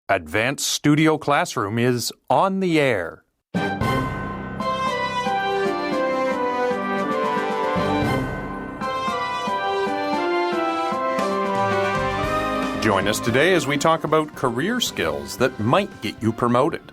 Advanced Studio Classroom is on the air. Join us today as we talk about career skills that might get you promoted.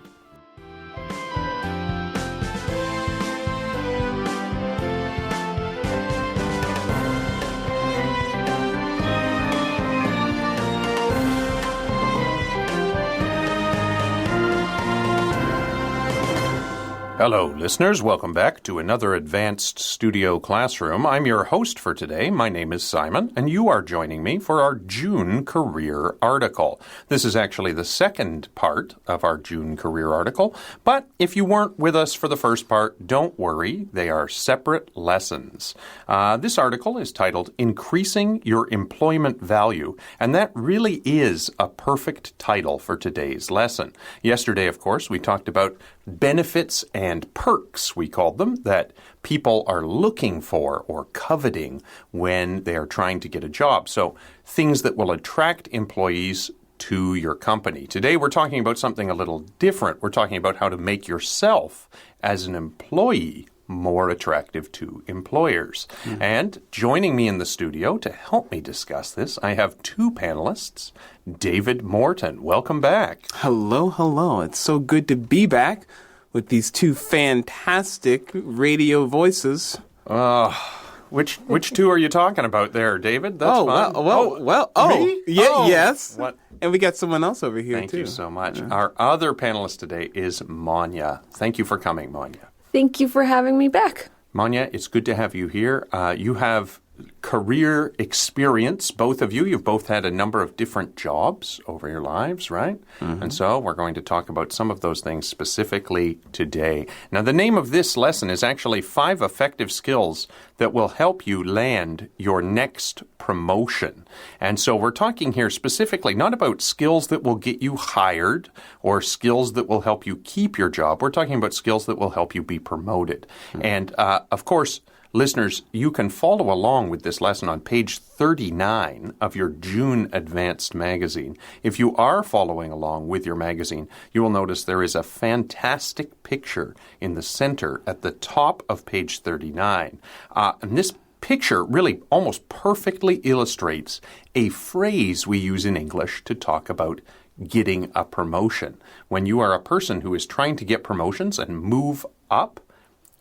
Hello, listeners. Welcome back to another Advanced Studio Classroom. I'm your host for today. My name is Simon, and you are joining me for our June career article. This is actually the second part of our June career article, but if you weren't with us for the first part, don't worry. They are separate lessons. This article is titled Increasing Your Employment Value, and that really is a perfect title for today's lesson. Yesterday, of course, we talked about benefits and perks, we called them, that people are looking for or coveting when they are trying to get a job. So things that will attract employees to your company. Today we're talking about something a little different. We're talking about how to make yourself as an employee more attractive to employers. And joining me in the studio to help me discuss this, I have two panelists. David Morton, welcome back. Hello, hello. It's so good to be back with these two fantastic radio voices. Which two are you talking about there, David? That's fine. Yes. What? And we got someone else over here, Thank too. you so much. Yeah. Our other panelist today is Manya. Thank you for coming, Manya. Thank you for having me back. Manya, it's good to have you here. You have career experience, both of you. You've both had a number of different jobs over your lives, right? Mm-hmm. And so we're going to talk about some of those things specifically today. Now, the name of this lesson is actually 5 effective skills that will help you land your next promotion. And so we're talking here specifically not about skills that will get you hired or skills that will help you keep your job. We're talking about skills that will help you be promoted. Mm-hmm. And, of course, listeners, you can follow along with this lesson on page 39 of your June Advanced magazine. If you are following along with your magazine, you will notice there is a fantastic picture in the center at the top of page 39. And this picture really almost perfectly illustrates a phrase we use in English to talk about getting a promotion. When you are a person who is trying to get promotions and move up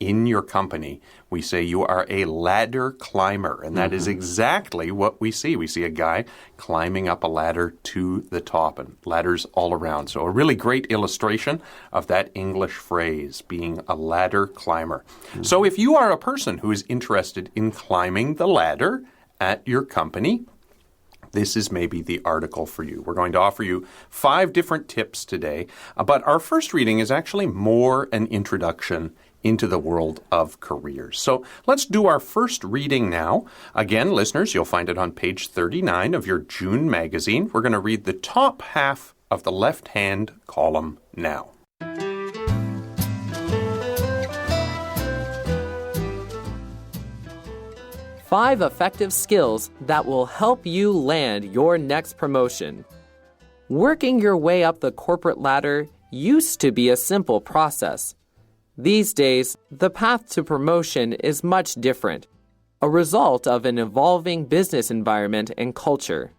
in your company, we say you are a ladder climber, and that is exactly what we see. We see a guy climbing up a ladder to the top, and ladders all around. So a really great illustration of that English phrase, being a ladder climber. So if you are a person who is interested in climbing the ladder at your company, this is maybe the article for you. We're going to offer you 5 different tips today, but our first reading is actually more an introduction into the world of careers. So let's do our first reading now. Again, listeners, you'll find it on page 39 of your June magazine. We're going to read the top half of the left-hand column now. Five effective skills that will help you land your next promotion. Working your way up the corporate ladder used to be a simple process. These days, the path to promotion is much different, a result of an evolving business environment and culture.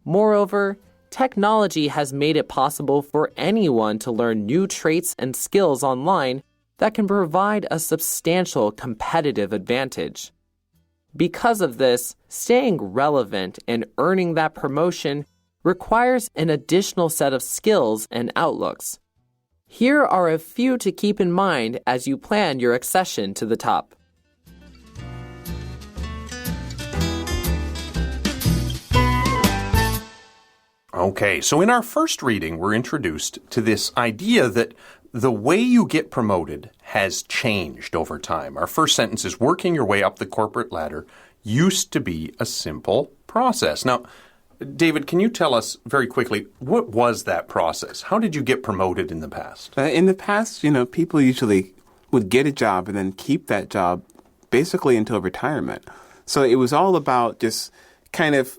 Moreover, technology has made it possible for anyone to learn new traits and skills online that can provide a substantial competitive advantage. Because of this, staying relevant and earning that promotion requires an additional set of skills and outlooks. Here are a few to keep in mind as you plan your accession to the top. Okay, so in our first reading, we're introduced to this idea that the way you get promoted has changed over time. Our first sentence is working your way up the corporate ladder used to be a simple process. Now, David, can you tell us very quickly, what was that process? How did you get promoted in the past? In the past, people usually would get a job and then keep that job basically until retirement. So it was all about just kind of,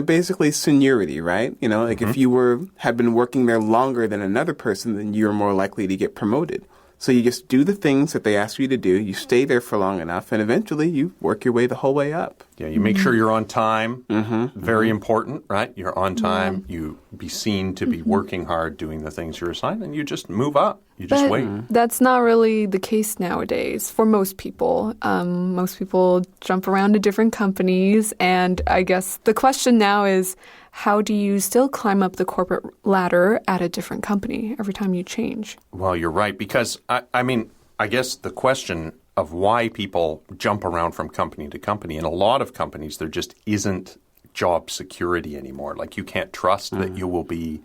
basically seniority, right? Like if you had been working there longer than another person, then you're more likely to get promoted. So you just do the things that they ask you to do. You stay there for long enough, and eventually you work your way the whole way up. Yeah, you make sure you're on time. Very important, right? You're on time. You be seen to be working hard, doing the things you're assigned, and you just move up. You just wait. That's not really the case nowadays for most people. Most people jump around to different companies, and I guess the question now is, how do you still climb up the corporate ladder at a different company every time you change? Well, you're right, because, I guess the question of why people jump around from company to company, in a lot of companies, there just isn't job security anymore. Like, you can't trust that you will be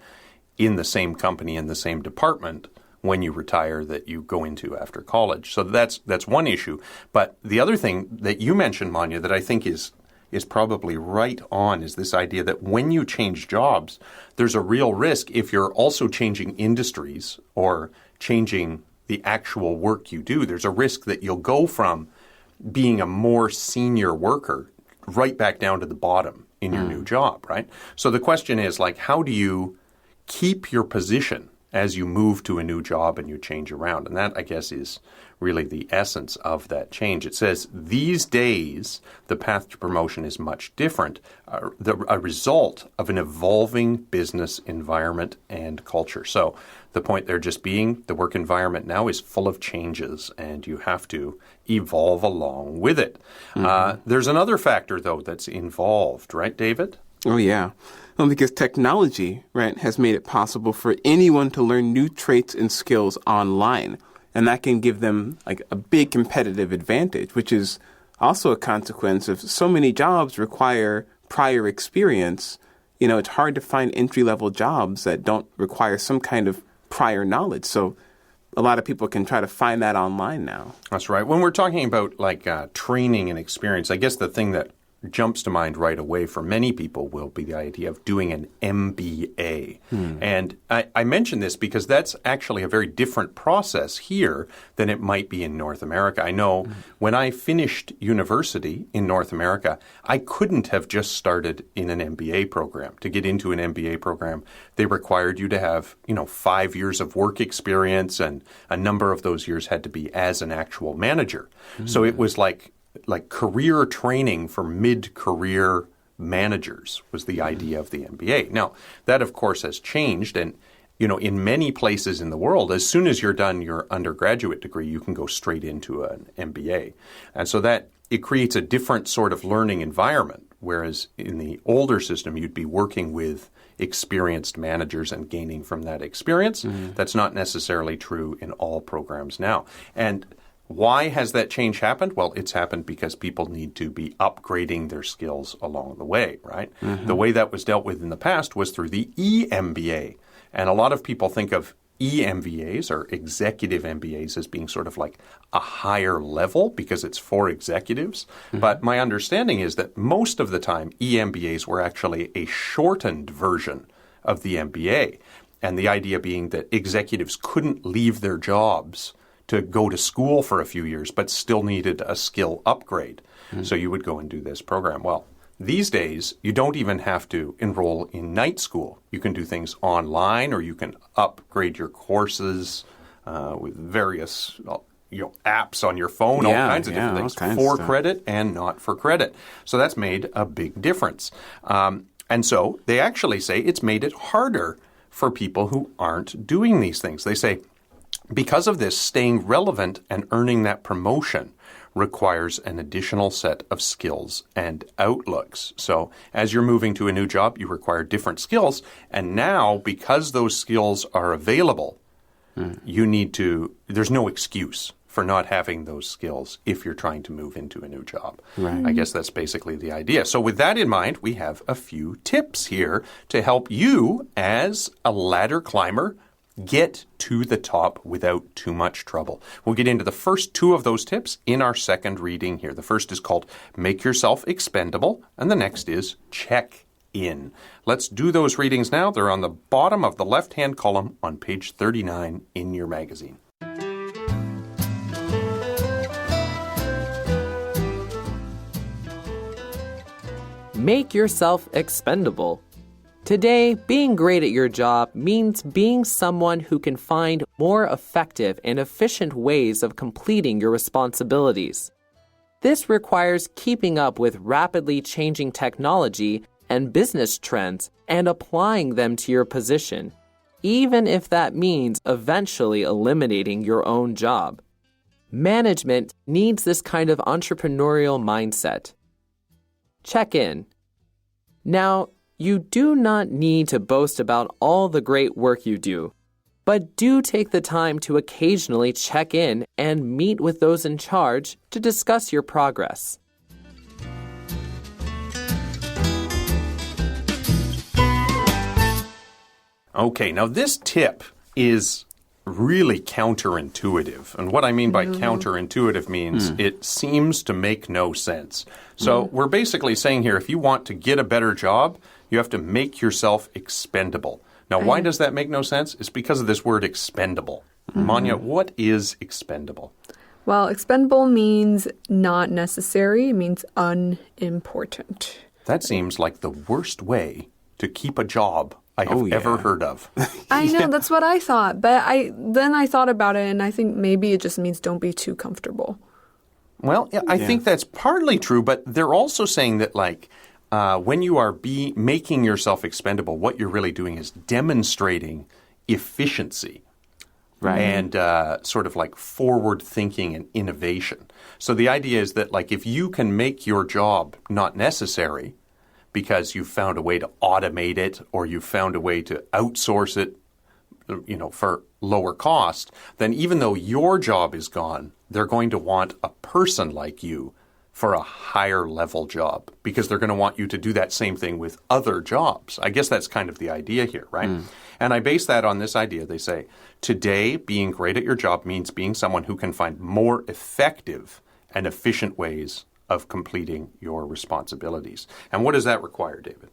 in the same company, in the same department when you retire that you go into after college. So that's one issue. But the other thing that you mentioned, Manya, that I think is probably right on is this idea that when you change jobs, there's a real risk if you're also changing industries or changing the actual work you do. There's a risk that you'll go from being a more senior worker right back down to the bottom in your new job, right? So the question is, like, how do you keep your position as you move to a new job and you change around? And that, I guess, is really the essence of that change. It says, these days, the path to promotion is much different, a result of an evolving business environment and culture. So the point there just being, the work environment now is full of changes, and you have to evolve along with it. There's another factor, though, that's involved, right, David? Oh, yeah. Well, because technology, right, has made it possible for anyone to learn new traits and skills online. And that can give them like a big competitive advantage, which is also a consequence of so many jobs require prior experience. It's hard to find entry-level jobs that don't require some kind of prior knowledge. So a lot of people can try to find that online now. That's right. When we're talking about training and experience, I guess the thing that jumps to mind right away for many people will be the idea of doing an MBA. And I mention this because that's actually a very different process here than it might be in North America. I know when I finished university in North America, I couldn't have just started in an MBA program. To get into an MBA program, they required you to have, 5 years of work experience, and a number of those years had to be as an actual manager. So it was like career training for mid-career managers was the idea of the MBA. Now, that, of course, has changed. And, in many places in the world, as soon as you're done your undergraduate degree, you can go straight into an MBA. And so that it creates a different sort of learning environment, whereas in the older system, you'd be working with experienced managers and gaining from that experience. That's not necessarily true in all programs now. And why has that change happened? Well, it's happened because people need to be upgrading their skills along the way, right? The way that was dealt with in the past was through the EMBA. And a lot of people think of EMBAs or executive MBAs as being sort of like a higher level because it's for executives. But my understanding is that most of the time EMBAs were actually a shortened version of the MBA. And the idea being that executives couldn't leave their jobs to go to school for a few years, but still needed a skill upgrade. So you would go and do this program. Well, these days, you don't even have to enroll in night school. You can do things online, or you can upgrade your courses with various apps on your phone, all kinds of different things, for credit and not for credit. So that's made a big difference. And so they actually say it's made it harder for people who aren't doing these things. They say, because of this, staying relevant and earning that promotion requires an additional set of skills and outlooks. So as you're moving to a new job, you require different skills. And now, because those skills are available, there's no excuse for not having those skills if you're trying to move into a new job. Right. I guess that's basically the idea. So with that in mind, we have a few tips here to help you as a ladder climber get to the top without too much trouble. We'll get into the first two of those tips in our second reading here. The first is called Make Yourself Expendable, and the next is Check In. Let's do those readings now. They're on the bottom of the left-hand column on page 39 in your magazine. Make yourself expendable. Today, being great at your job means being someone who can find more effective and efficient ways of completing your responsibilities. This requires keeping up with rapidly changing technology and business trends and applying them to your position, even if that means eventually eliminating your own job. Management needs this kind of entrepreneurial mindset. Check in. Now, you do not need to boast about all the great work you do, but do take the time to occasionally check in and meet with those in charge to discuss your progress. Okay, now this tip is really counterintuitive. And what I mean by counterintuitive means it seems to make no sense. So we're basically saying here, if you want to get a better job, you have to make yourself expendable. Now, why does that make no sense? It's because of this word expendable. Manya, what is expendable? Well, expendable means not necessary. It means unimportant. That seems like the worst way to keep a job I have ever heard of. I know, that's what I thought. But then I thought about it, and I think maybe it just means don't be too comfortable. Well, I think that's partly true, but they're also saying that, like, when you are making yourself expendable, what you're really doing is demonstrating efficiency. Right. And sort of like forward thinking and innovation. So the idea is that, like, if you can make your job not necessary because you've found a way to automate it or you've found a way to outsource it, you know, for lower cost, then even though your job is gone, they're going to want a person like you for a higher level job because they're going to want you to do that same thing with other jobs. I guess that's kind of the idea here, right? And I base that on this idea. They say, today, being great at your job means being someone who can find more effective and efficient ways of completing your responsibilities. And what does that require, David?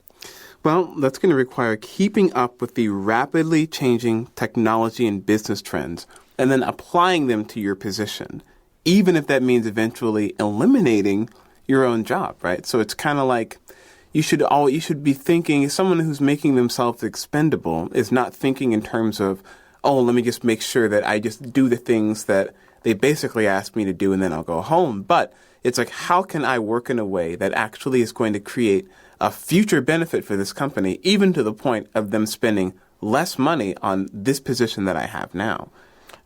Well, that's going to require keeping up with the rapidly changing technology and business trends and then applying them to your position, even if that means eventually eliminating your own job, right? So it's kind of like you should be thinking, someone who's making themselves expendable is not thinking in terms of, oh, let me just make sure that I just do the things that they basically asked me to do and then I'll go home. But it's like, how can I work in a way that actually is going to create a future benefit for this company, even to the point of them spending less money on this position that I have now?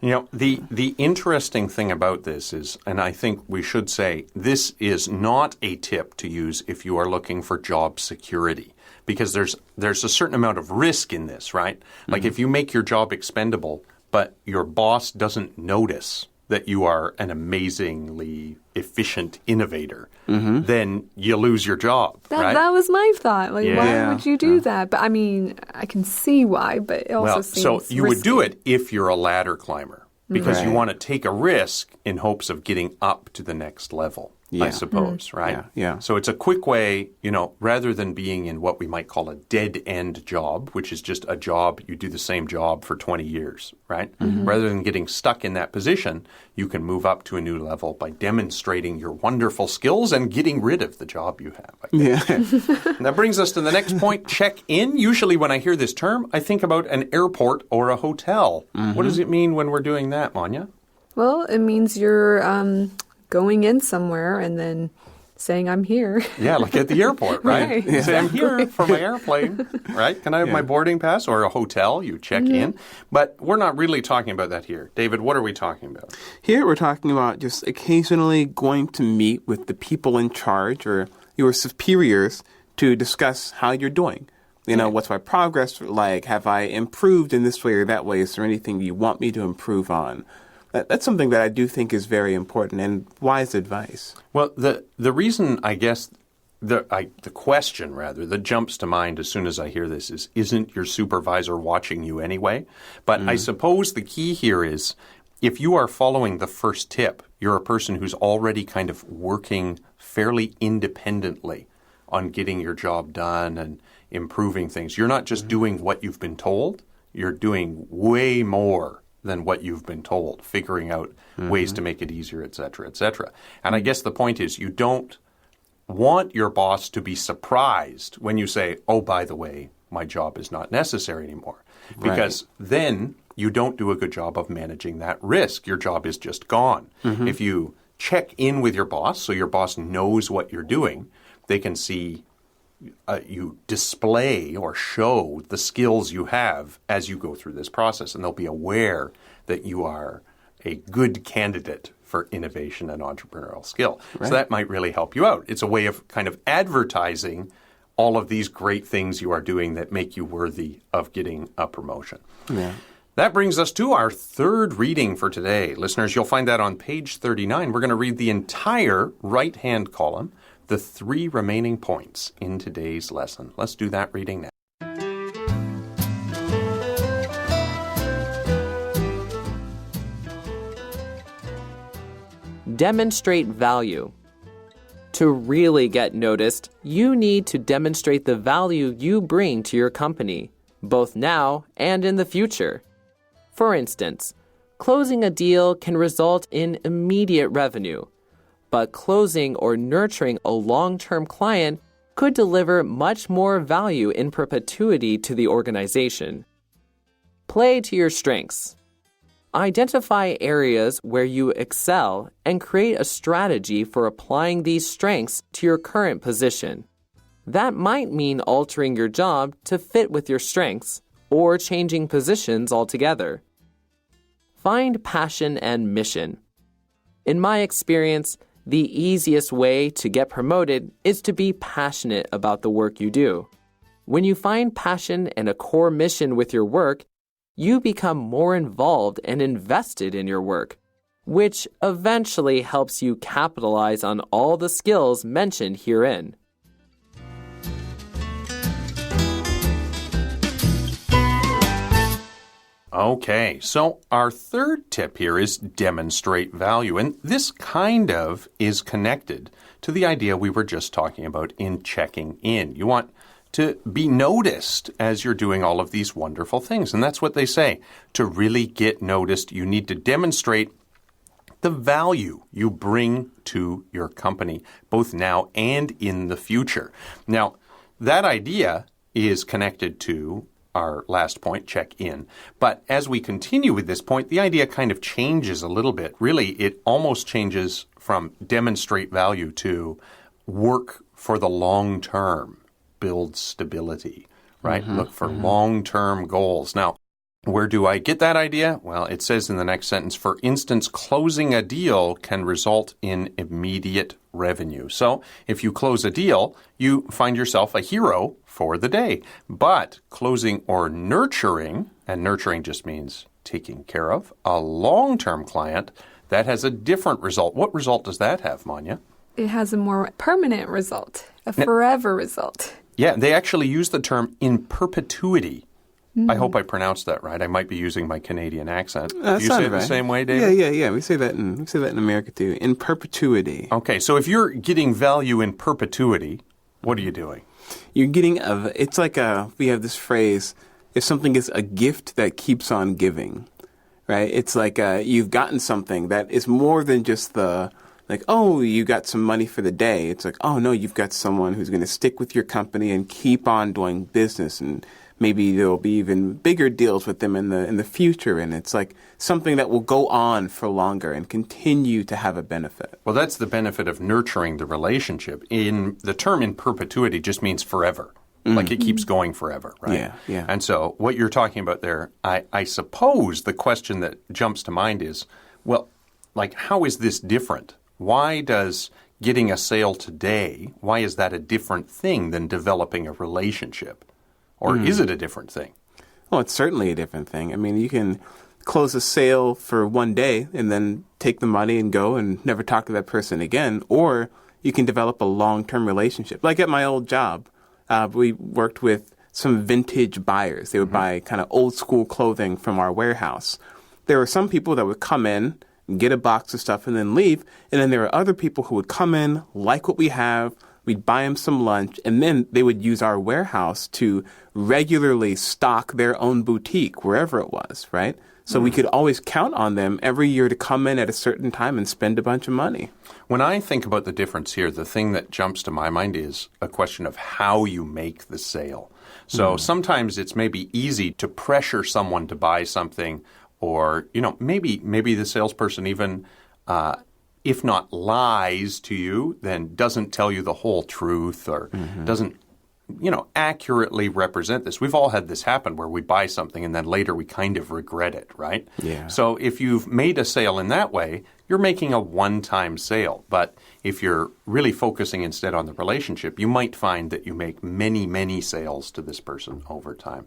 You know, the interesting thing about this is, and I think we should say, this is not a tip to use if you are looking for job security, because there's a certain amount of risk in this, right? Like if you make your job expendable, but your boss doesn't notice that you are an amazingly efficient innovator, then you lose your job, right? That was my thought. Like, why would you do that? But I mean, I can see why, but it also seems so you would do risky. it if you're a ladder climber, because you want to take a risk in hopes of getting up to the next level, I suppose, right? Yeah. So it's a quick way, you know, rather than being in what we might call a dead-end job, which is just a job, you do the same job for 20 years, right? Rather than getting stuck in that position, you can move up to a new level by demonstrating your wonderful skills and getting rid of the job you have. And that brings us to the next point, check in. Usually when I hear this term, I think about an airport or a hotel. What does it mean when we're doing that, Manya? Well, it means you're going in somewhere and then saying, I'm here. Yeah, like at the airport, right? Right. You say, I'm here for my airplane, right? Can I have my boarding pass? Or a hotel, you check in. But we're not really talking about that here. David, what are we talking about? Here we're talking about just occasionally going to meet with the people in charge or your superiors to discuss how you're doing. You know, what's my progress like? Have I improved in this way or that way? Is there anything you want me to improve on? That's something that I do think is very important and wise advice. Well, the reason, I guess, the question, rather, that jumps to mind as soon as I hear this is, isn't your supervisor watching you anyway? But I suppose the key here is, if you are following the first tip, you're a person who's already kind of working fairly independently on getting your job done and improving things. You're not just doing what you've been told. You're doing way more than what you've been told, figuring out ways to make it easier, et cetera, et cetera. And I guess the point is, you don't want your boss to be surprised when you say, oh, by the way, my job is not necessary anymore. Because then you don't do a good job of managing that risk. Your job is just gone. If you check in with your boss so your boss knows what you're doing, they can see you display or show the skills you have as you go through this process, and they'll be aware that you are a good candidate for innovation and entrepreneurial skill. So that might really help you out. It's a way of kind of advertising all of these great things you are doing that make you worthy of getting a promotion. Yeah. That brings us to our third reading for today. Listeners, you'll find that on page 39. We're going to read the entire right-hand column, the 3 remaining points in today's lesson. Let's do that reading now. Demonstrate value. To really get noticed, you need to demonstrate the value you bring to your company, both now and in the future. For instance, closing a deal can result in immediate revenue, but closing or nurturing a long-term client could deliver much more value in perpetuity to the organization. Play to your strengths. Identify areas where you excel and create a strategy for applying these strengths to your current position. That might mean altering your job to fit with your strengths or changing positions altogether. Find passion and mission. In my experience, the easiest way to get promoted is to be passionate about the work you do. When you find passion and a core mission with your work, you become more involved and invested in your work, which eventually helps you capitalize on all the skills mentioned herein. Okay, so our third tip here is demonstrate value. And this kind of is connected to the idea we were just talking about in checking in. You want to be noticed as you're doing all of these wonderful things. And that's what they say. To really get noticed, you need to demonstrate the value you bring to your company, both now and in the future. Now, that idea is connected to our last point, check in. But as we continue with this point, the idea kind of changes a little bit. Really, it almost changes from demonstrate value to work for the long term. Build stability, right? Look for long-term goals. Now, where do I get that idea? Well, it says in the next sentence, for instance, closing a deal can result in immediate revenue. So if you close a deal, you find yourself a hero for the day. But closing or nurturing, and nurturing just means taking care of, a long-term client, that has a different result. What result does that have, Manya? It has a more permanent result, a forever result. Yeah, they actually use the term in perpetuity. I hope I pronounced that right. I might be using my Canadian accent. Do you say it the same way, David? Yeah. We say that in America too. In perpetuity. Okay, so if you're getting value in perpetuity, what are you doing? You're getting it's like we have this phrase, if something is a gift that keeps on giving, right? It's like you've gotten something that is more than just like, oh, you got some money for the day. It's like, oh, no, you've got someone who's going to stick with your company and keep on doing business, and maybe there'll be even bigger deals with them in the future. And it's like something that will go on for longer and continue to have a benefit. Well, that's the benefit of nurturing the relationship. The term in perpetuity just means forever. Like it keeps going forever, right? Yeah. And so what you're talking about there, I suppose the question that jumps to mind is, well, like, how is this different? Why does getting a sale today, why is that a different thing than developing a relationship? Or is it a different thing? Well, it's certainly a different thing. I mean, you can close a sale for one day and then take the money and go and never talk to that person again. Or you can develop a long-term relationship. Like at my old job, we worked with some vintage buyers. They would buy kind of old school clothing from our warehouse. There were some people that would come in, get a box of stuff and then leave. And then there are other people who would come in, like what we have, we'd buy them some lunch, and then they would use our warehouse to regularly stock their own boutique, wherever it was, right? So we could always count on them every year to come in at a certain time and spend a bunch of money. When I think about the difference here, the thing that jumps to my mind is a question of how you make the sale. So sometimes it's maybe easy to pressure someone to buy something, or, maybe the salesperson even, if not lies to you, then doesn't tell you the whole truth, or doesn't accurately represent this. We've all had this happen where we buy something and then later we kind of regret it, right? Yeah. So if you've made a sale in that way, you're making a one-time sale. But if you're really focusing instead on the relationship, you might find that you make many, many sales to this person over time.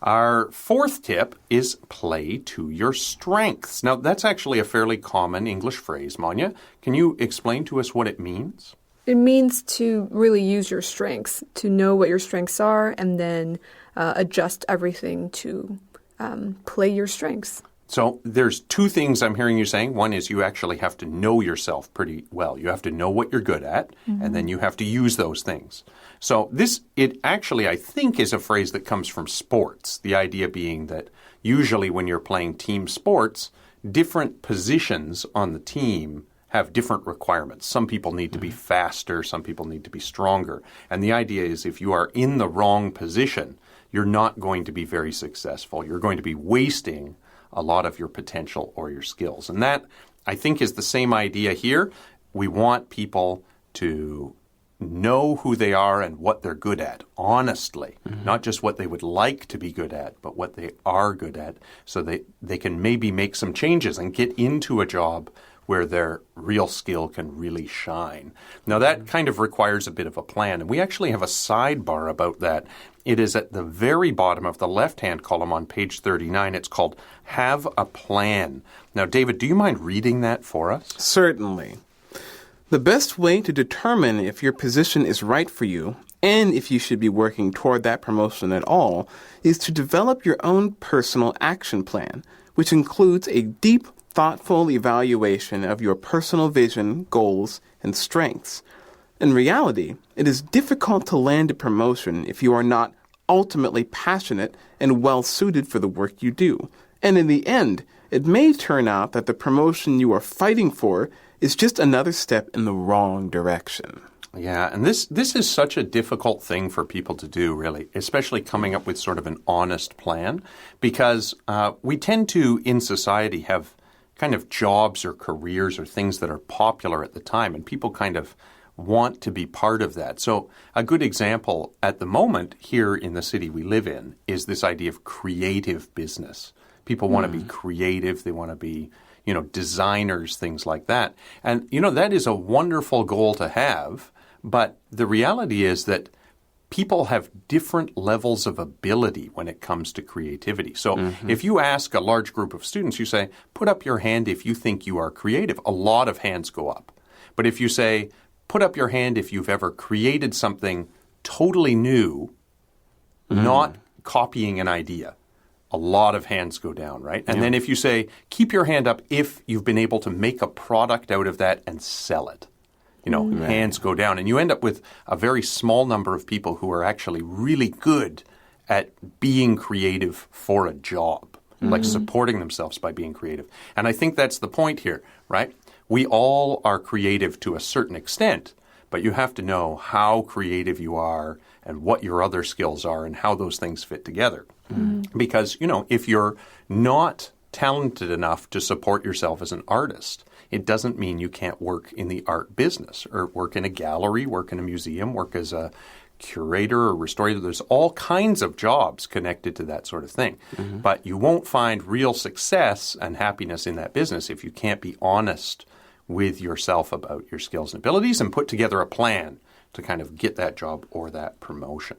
Our fourth tip is play to your strengths. Now, that's actually a fairly common English phrase, Manya. Can you explain to us what it means? It means to really use your strengths, to know what your strengths are, and then adjust everything to play your strengths. So there's two things I'm hearing you saying. One is you actually have to know yourself pretty well. You have to know what you're good at, and then you have to use those things. So it actually, I think, is a phrase that comes from sports, the idea being that usually when you're playing team sports, different positions on the team have different requirements. Some people need to be faster, some people need to be stronger. And the idea is if you are in the wrong position, you're not going to be very successful. You're going to be wasting a lot of your potential or your skills. And that, I think, is the same idea here. We want people to know who they are and what they're good at, honestly, not just what they would like to be good at, but what they are good at, so they can maybe make some changes and get into a job where their real skill can really shine. Now, that kind of requires a bit of a plan, and we actually have a sidebar about that. It is at the very bottom of the left-hand column on page 39. It's called Have a Plan. Now, David, do you mind reading that for us? Certainly. The best way to determine if your position is right for you and if you should be working toward that promotion at all is to develop your own personal action plan, which includes a deep, thoughtful evaluation of your personal vision, goals, and strengths. In reality, it is difficult to land a promotion if you are not ultimately passionate and well-suited for the work you do. And in the end, it may turn out that the promotion you are fighting for is just another step in the wrong direction. Yeah, and this is such a difficult thing for people to do, really, especially coming up with sort of an honest plan, because we tend to, in society, have kind of jobs or careers or things that are popular at the time, and people kind of want to be part of that. So a good example at the moment here in the city we live in is this idea of creative business. People want to be creative. They want to be, designers, things like that. And, that is a wonderful goal to have. But the reality is that people have different levels of ability when it comes to creativity. So if you ask a large group of students, you say, put up your hand if you think you are creative. A lot of hands go up. But if you say, put up your hand if you've ever created something totally new, not copying an idea, a lot of hands go down, right? And then if you say, keep your hand up if you've been able to make a product out of that and sell it, hands go down. And you end up with a very small number of people who are actually really good at being creative for a job, like supporting themselves by being creative. And I think that's the point here, right? We all are creative to a certain extent, but you have to know how creative you are and what your other skills are and how those things fit together. Because, if you're not talented enough to support yourself as an artist, it doesn't mean you can't work in the art business or work in a gallery, work in a museum, work as a curator or restorator. There's all kinds of jobs connected to that sort of thing. But you won't find real success and happiness in that business if you can't be honest with yourself about your skills and abilities and put together a plan to kind of get that job or that promotion.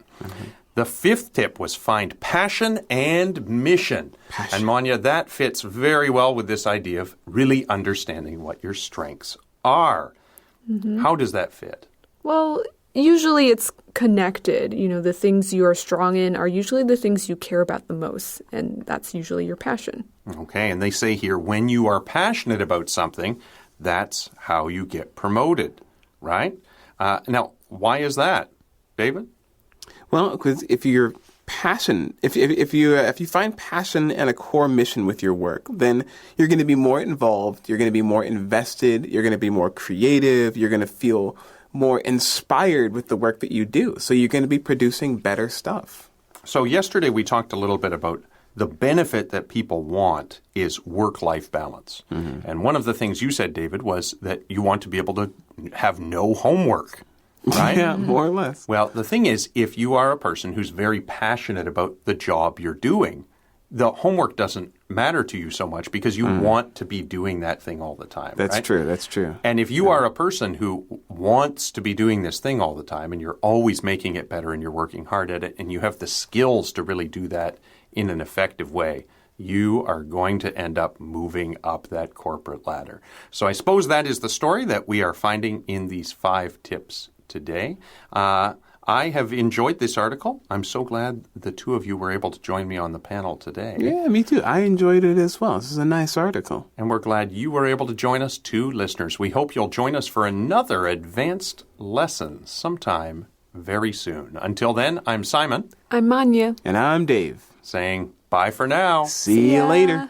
The fifth tip was find passion and mission. And Manya, that fits very well with this idea of really understanding what your strengths are. How does that fit? Well, usually it's connected. The things you are strong in are usually the things you care about the most, and that's usually your passion. Okay, and they say here, when you are passionate about something, that's how you get promoted, right? Now, why is that, David? Well, because if you're if you find passion and a core mission with your work, then you're going to be more involved, you're going to be more invested, you're going to be more creative, you're going to feel more inspired with the work that you do. So you're going to be producing better stuff. So yesterday we talked a little bit about the benefit that people want is work-life balance. And one of the things you said, David, was that you want to be able to have no homework. Right? Yeah, more or less. Well, the thing is, if you are a person who's very passionate about the job you're doing, the homework doesn't matter to you so much because you want to be doing that thing all the time. That's right? true. That's true. And if you are a person who wants to be doing this thing all the time and you're always making it better and you're working hard at it and you have the skills to really do that in an effective way, you are going to end up moving up that corporate ladder. So I suppose that is the story that we are finding in these 5 tips today. I have enjoyed this article. I'm so glad the two of you were able to join me on the panel today. Yeah, me too. I enjoyed it as well. This is a nice article. And we're glad you were able to join us too, listeners. We hope you'll join us for another advanced lesson sometime very soon. Until then, I'm Simon. I'm Manya. And I'm Dave. Saying bye for now. See you later.